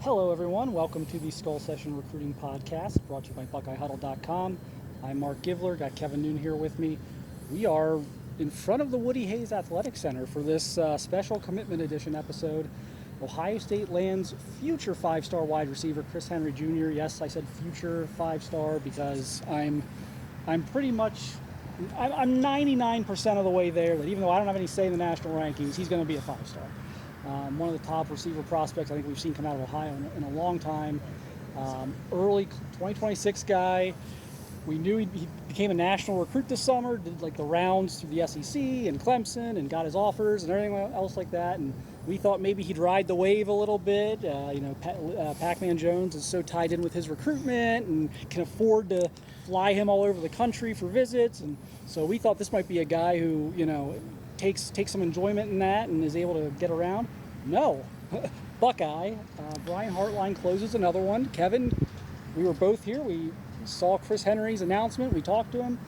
Hello, everyone. Welcome to the Skull Session Recruiting Podcast, brought to you by BuckeyeHuddle.com. I'm Mark Givler. Got Kevin Noon here with me. We are in front of the Woody Hayes Athletic Center for this special Commitment Edition episode. Ohio State lands future five-star wide receiver Chris Henry Jr. Yes, I said future five-star because I'm 99% of the way there. That even though I don't have any say in the national rankings, he's going to be a five-star. One of the top receiver prospects I think we've seen come out of Ohio in a long time. Early 2026 guy. We knew he became a national recruit this summer, did like the rounds through the SEC and Clemson and got his offers and everything else like that. And we thought maybe he'd ride the wave a little bit. PacMan Jones is so tied in with his recruitment and can afford to fly him all over the country for visits. And so we thought this might be a guy who, takes some enjoyment in that and is able to get around. No. Buckeye. Brian Hartline closes another one. Kevin, we were both here. We saw Chris Henry's announcement. We talked to him.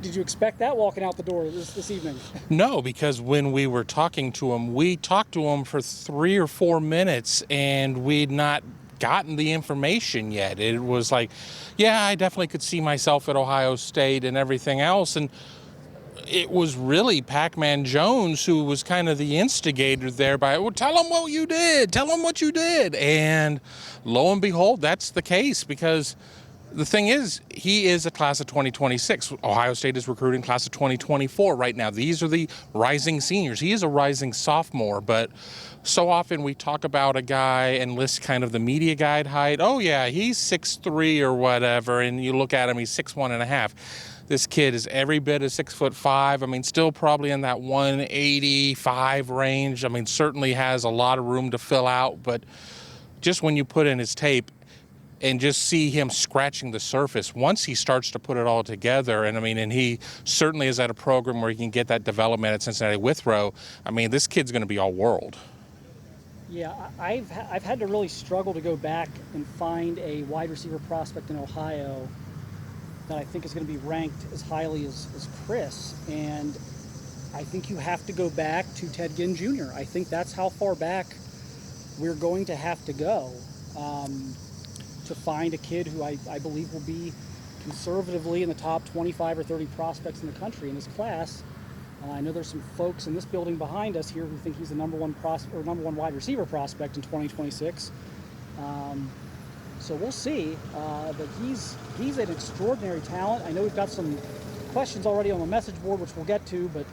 Did you expect that walking out the door this evening? No, because when we were talking to him, we talked to him for 3 or 4 minutes and we'd not gotten the information yet. It was like, yeah, I definitely could see myself at Ohio State and everything else. And it was really PacMan Jones who was kind of the instigator there by, well, tell them what you did. Tell them what you did. And lo and behold, that's the case, because the thing is, he is a class of 2026. Ohio State is recruiting class of 2024 right now. These are the rising seniors. He is a rising sophomore, but so often we talk about a guy and list kind of the media guide height. Oh yeah, he's 6'3" or whatever, and you look at him, he's 6'1.5". This kid is every bit of 6'5". I mean, still probably in that 185 range. I mean, certainly has a lot of room to fill out, but just when you put in his tape and just see him scratching the surface, once he starts to put it all together, and he certainly is at a program where he can get that development at Cincinnati Withrow. I mean, this kid's going to be all world. Yeah, I've had to really struggle to go back and find a wide receiver prospect in Ohio that I think is going to be ranked as highly as Chris. And I think you have to go back to Ted Ginn Jr. I think that's how far back we're going to have to go to find a kid who I believe will be conservatively in the top 25 or 30 prospects in the country in this class. I know there's some folks in this building behind us here who think he's the number one wide receiver prospect in 2026. So we'll see. But he's an extraordinary talent. I know we've got some questions already on the message board, which we'll get to, but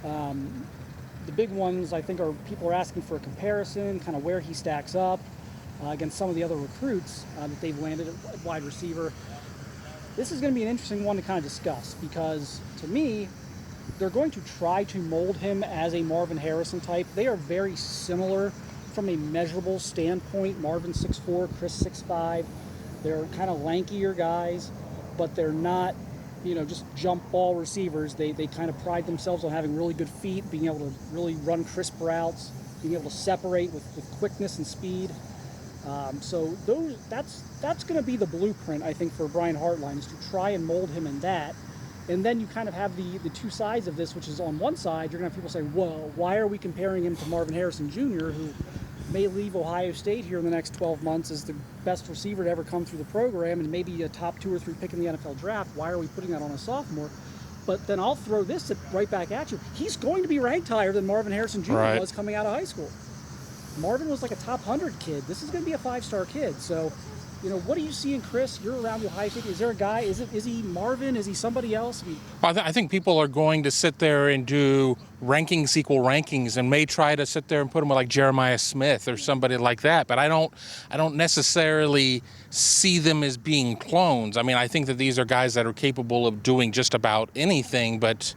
the big ones I think are people are asking for a comparison, kind of where he stacks up against some of the other recruits that they've landed at wide receiver. This is going to be an interesting one to kind of discuss because, to me, they're going to try to mold him as a Marvin Harrison type. They are very similar from a measurable standpoint. Marvin 6'4", Chris 6'5". They're kind of lankier guys, but they're not, just jump ball receivers. They kind of pride themselves on having really good feet, being able to really run crisp routes, being able to separate with quickness and speed. So that's going to be the blueprint, I think, for Brian Hartline, is to try and mold him in that. And then you kind of have the two sides of this, which is on one side, you're going to have people say, well, why are we comparing him to Marvin Harrison Jr., who may leave Ohio State here in the next 12 months as the best receiver to ever come through the program and maybe a top 2 or 3 pick in the NFL draft. Why are we putting that on a sophomore? But then I'll throw this right back at you. He's going to be ranked higher than Marvin Harrison Jr. was coming out of high school. Marvin was like a top 100 kid. This is going to be a 5-star kid. So, what do you see in Chris? You're around Ohio State. Is there a guy? Is he Marvin? Is he somebody else? I think people are going to sit there and do rankings equal rankings and may try to sit there and put him with like Jeremiah Smith or somebody like that. But I don't necessarily see them as being clones. I mean, I think that these are guys that are capable of doing just about anything, but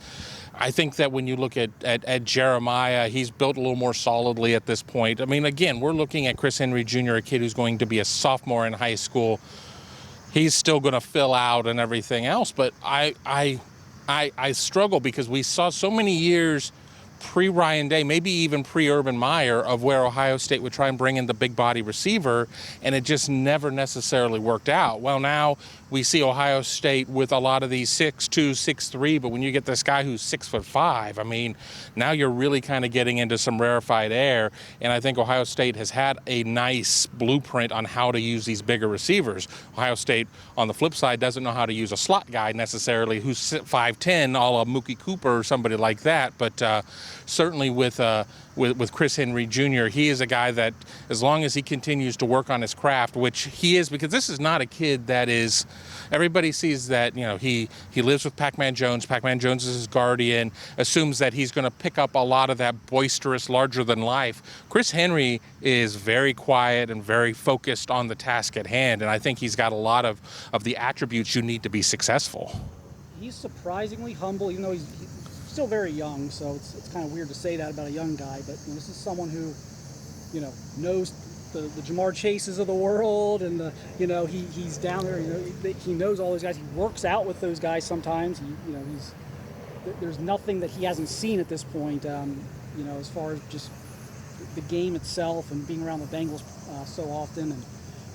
I think that when you look at Jeremiah, he's built a little more solidly at this point. I mean, again, we're looking at Chris Henry Jr., a kid who's going to be a sophomore in high school. He's still going to fill out and everything else, but I struggle because we saw so many years pre-Ryan Day, maybe even pre-Urban Meyer, of where Ohio State would try and bring in the big body receiver, and it just never necessarily worked out. Well, now we see Ohio State with a lot of these 6'2", 6'3", but when you get this guy who's 6'5", I mean, now you're really kind of getting into some rarefied air. And I think Ohio State has had a nice blueprint on how to use these bigger receivers. Ohio State, on the flip side, doesn't know how to use a slot guy necessarily who's 5'10", a la Mookie Cooper or somebody like that. But certainly with Chris Henry Jr., he is a guy that, as long as he continues to work on his craft, which he is, because this is not a kid that is, everybody sees that, he lives with PacMan Jones. PacMan Jones is his guardian, assumes that he's going to pick up a lot of that boisterous, larger than life. Chris Henry is very quiet and very focused on the task at hand, and I think he's got a lot of the attributes you need to be successful. He's surprisingly humble, even though he's still very young, so it's kind of weird to say that about a young guy, but this is someone who, knows the Jamar Chases of the world, and he's down there. He knows all those guys. He works out with those guys sometimes. There's nothing that he hasn't seen at this point. As far as just the game itself and being around the Bengals so often, and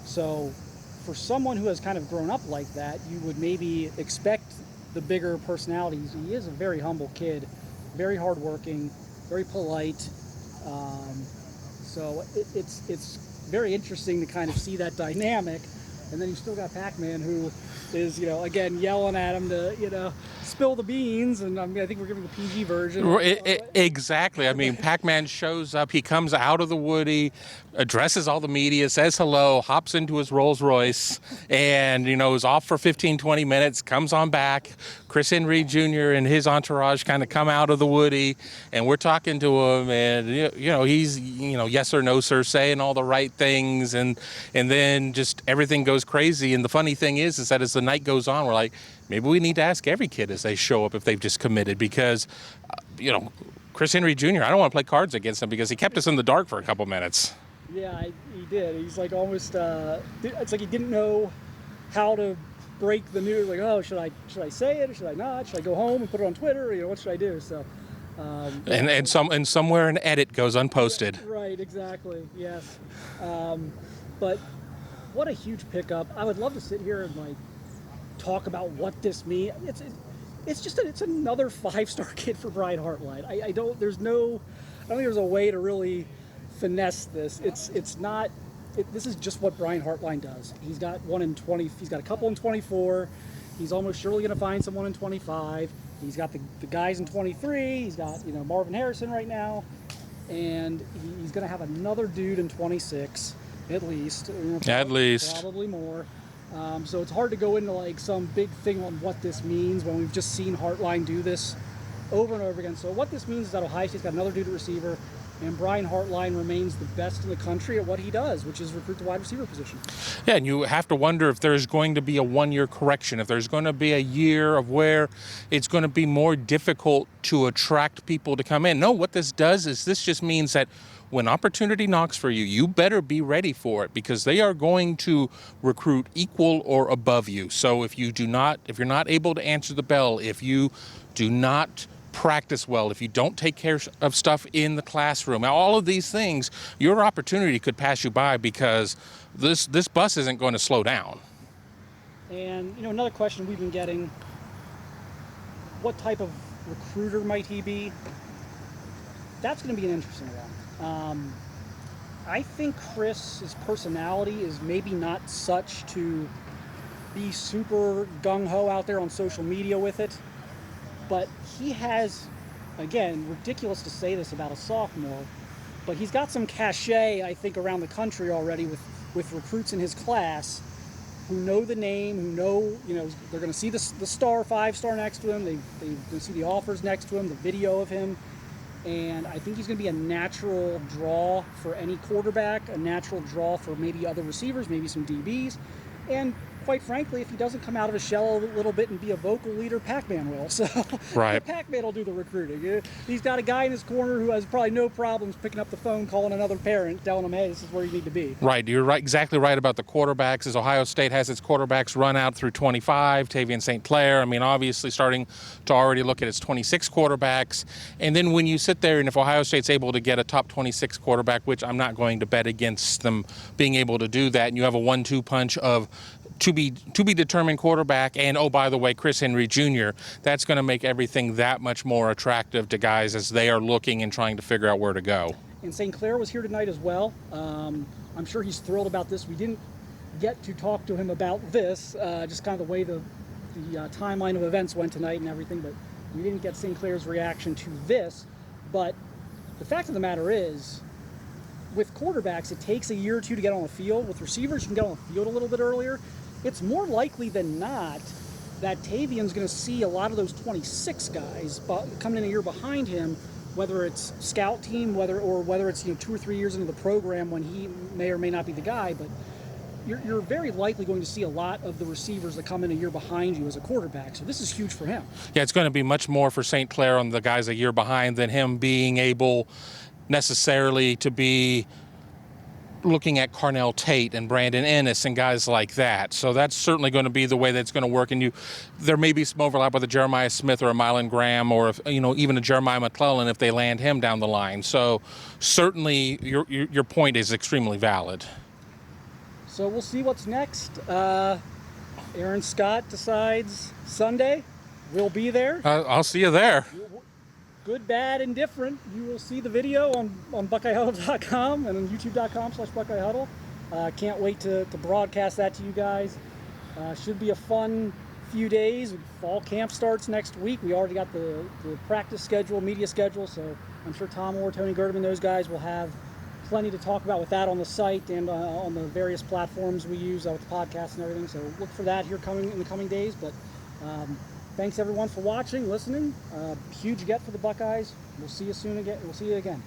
so for someone who has kind of grown up like that, you would maybe expect the bigger personalities. He is a very humble kid, very hardworking, very polite. So it's very interesting to kind of see that dynamic. And then you still got PacMan, who is, again, yelling at him to, spill the beans. And I think we're giving the PG version. Exactly. I mean, PacMan shows up. He comes out of the woody, addresses all the media, says hello, hops into his Rolls Royce, and, is off for 15, 20 minutes, comes on back. Chris Henry Jr. and his entourage kind of come out of the woody, and we're talking to him, and, he's, yes or no, sir, saying all the right things, and then just everything goes crazy. And the funny thing is that as the night goes on, we're like, maybe we need to ask every kid as they show up if they've just committed, because, Chris Henry Jr., I don't want to play cards against him because he kept us in the dark for a couple minutes. Yeah, he did. He's like almost, it's like he didn't know how to break the news. Like, oh, should I say it or should I not? Should I go home and put it on Twitter? What should I do? So, and somewhere an edit goes unposted. Right, exactly. Yes. But what a huge pickup. I would love to sit here and talk about what this means. It's another 5-star kid for Brian Hartline. I don't think there's a way to really finesse this. This is just what Brian Hartline does. He's got one in 20. He's got a couple in 24. He's almost surely going to find someone in 25. He's got the guys in 23. He's got Marvin Harrison right now, and he's going to have another dude in 26 at least. Probably more. So it's hard to go into some big thing on what this means when we've just seen Hartline do this over and over again. So what this means is that Ohio State's got another dude at receiver, and Brian Hartline remains the best in the country at what he does, which is recruit the wide receiver position. Yeah, and you have to wonder if there's going to be a one-year correction, if there's going to be a year of where it's going to be more difficult to attract people to come in. No, what this does is this just means that when opportunity knocks for you, you better be ready for it, because they are going to recruit equal or above you. So if you're not able to answer the bell, if you do not practice well, if you don't take care of stuff in the classroom, all of these things, your opportunity could pass you by, because this bus isn't going to slow down. And another question we've been getting: what type of recruiter might he be? That's going to be an interesting one. I think Chris's personality is maybe not such to be super gung-ho out there on social media with it, but he has, again, ridiculous to say this about a sophomore, but he's got some cachet, I think, around the country already with recruits in his class who know the name, who know, they're going to see the star, 5-star next to him, they're going to see the offers next to him, the video of him. And I think he's going to be a natural draw for any quarterback, a natural draw for maybe other receivers, maybe some DBs. And quite frankly, if he doesn't come out of his shell a little bit and be a vocal leader, PacMan will. So right. PacMan will do the recruiting. He's got a guy in his corner who has probably no problems picking up the phone, calling another parent, telling them, hey, this is where you need to be. Right. You're right, exactly right about the quarterbacks. As Ohio State has its quarterbacks run out through 25, Tavian St. Clair, obviously starting to already look at its 26 quarterbacks. And then when you sit there, and if Ohio State's able to get a top 26 quarterback, which I'm not going to bet against them being able to do that, and you have a 1-2 punch of to be determined quarterback, and oh, by the way, Chris Henry Jr., that's going to make everything that much more attractive to guys as they are looking and trying to figure out where to go. And St. Clair was here tonight as well. I'm sure he's thrilled about this. We didn't get to talk to him about this, just kind of the way the timeline of events went tonight and everything, but we didn't get St. Clair's reaction to this. But the fact of the matter is, with quarterbacks, it takes a year or two to get on the field. With receivers, you can get on the field a little bit earlier. It's more likely than not that Tavion's going to see a lot of those 26 guys coming in a year behind him, whether it's scout team, whether it's 2 or 3 years into the program when he may or may not be the guy. But you're very likely going to see a lot of the receivers that come in a year behind you as a quarterback. So this is huge for him. Yeah, it's going to be much more for St. Clair on the guys a year behind than him being able necessarily to be looking at Carnell Tate and Brandon Ennis and guys like that. So that's certainly going to be the way that's going to work. And there may be some overlap with a Jeremiah Smith or a Mylan Graham, or even a Jeremiah McClellan if they land him down the line. So certainly your point is extremely valid. So we'll see what's next. Aaron Scott decides Sunday. We'll be there. I'll see you there. Good, bad, and different. You will see the video on BuckeyeHuddle.com and on YouTube.com/BuckeyeHuddle. Can't wait to broadcast that to you guys. Should be a fun few days. Fall camp starts next week. We already got the practice schedule, media schedule, so I'm sure Tom Orr, Tony Gerdeman, those guys will have plenty to talk about with that on the site and on the various platforms we use with the podcast and everything. So look for that here in the coming days. But thanks everyone for watching, listening. Huge get for the Buckeyes. We'll see you soon again. We'll see you again.